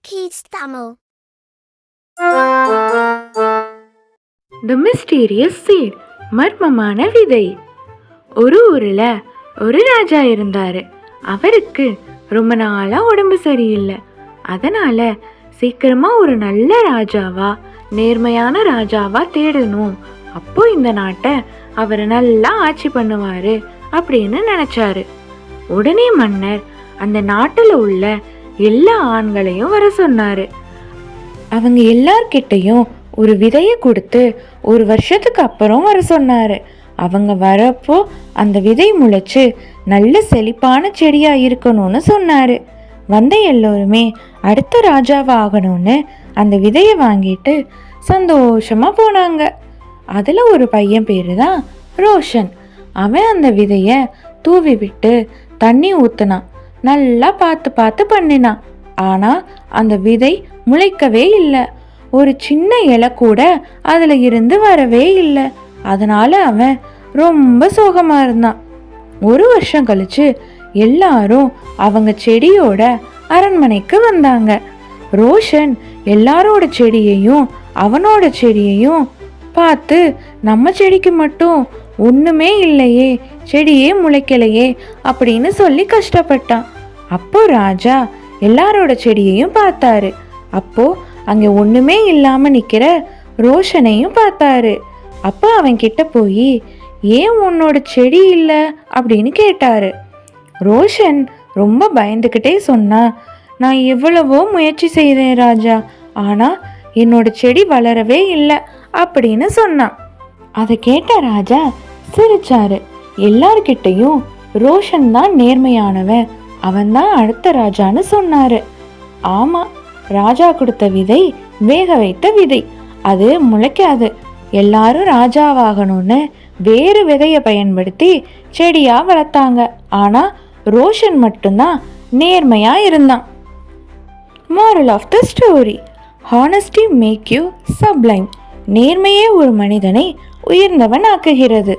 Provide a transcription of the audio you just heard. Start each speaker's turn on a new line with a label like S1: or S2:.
S1: Kids Tamil.
S2: The Mysterious Seed. மர்மமான விதை. ஒரு ஊர்ல ஒரு ராஜா இருந்தாரு. அவருக்கு ரொம்ப நாளா உடம்பு சரியில்லை. அதனால சீக்கிரமா ஒரு நல்ல ராஜாவா, நேர்மையான ராஜாவா தேடணும். அப்போ இந்த நாட்டை அவர் நல்லா ஆட்சி பண்ணுவாரு அப்படின்னு நினைச்சாரு. உடனே மன்னர் அந்த நாட்டுல உள்ள எல்லா ஆண்களையும் வர சொன்னாரு. அவங்க எல்லார்கிட்டையும் ஒரு விதைய கொடுத்து 1 வருஷத்துக்கு அப்புறம் வர சொன்னாரு. அவங்க வரப்போ அந்த விதை முளைச்சு நல்ல செழிப்பான செடியா இருக்கணும்னு சொன்னாரு. வந்த எல்லோருமே அடுத்த ராஜாவா ஆகணும்னு அந்த விதையை வாங்கிட்டு சந்தோஷமா போனாங்க. அதுல ஒரு பையன் பேரு தான் ரோஷன். அவன் அந்த விதைய தூவி விட்டு தண்ணி ஊத்துனான். நல்லா பார்த்து பார்த்து பண்ணினான். ஆனா அந்த விதை முளைக்கவே இல்லை. ஒரு சின்ன இலை கூட அதுல இருந்து வரவே இல்லை. அதனால அவன் ரொம்ப சோகமா இருந்தான். 1 வருஷம் கழிச்சு எல்லாரும் அவங்க செடியோட அரண்மனைக்கு வந்தாங்க. ரோஷன் எல்லாரோட செடியையும் அவனோட செடியையும் பார்த்து, நம்ம செடிக்கு மட்டும் ஒண்ணுமே இல்லையே, செடியே முளைக்கலையே அப்படின்னு சொல்லி கஷ்டப்பட்டான். அப்போ ராஜா எல்லாரோட செடியையும் பார்த்தாரு. அப்போ அங்க ஒண்ணுமே இல்லாம நிக்கிற ரோஷனையும் பார்த்தாரு. அப்போ அவன் கிட்ட போய், ஏன் உன்னோட செடி இல்லை அப்படின்னு கேட்டாரு. ரோஷன் ரொம்ப பயந்துக்கிட்டே சொன்னா, நான் எவ்வளவோ முயற்சி செய்தேன் ராஜா, ஆனா என்னோட செடி வளரவே இல்லை அப்படின்னு சொன்னான். அதை கேட்ட ராஜா சிரிச்சாரு. எல்லார்கிட்டையும் ரோஷன் தான் நேர்மையானவன், அவன் தான் அடுத்த ராஜான்னு சொன்னாரு. ஆமா, ராஜா கொடுத்த விதை வேக வைத்த விதை, அது முளைக்காது. எல்லாரும் ராஜாவாகணும்னு வேறு விதையை பயன்படுத்தி செடியா வளர்த்தாங்க. ஆனா ரோஷன் மட்டும்தான் நேர்மையா இருந்தான். Moral of the story: Honesty make you sublime. நேர்மையே ஒரு மனிதனை உயர்ந்தவன் ஆக்குகிறது.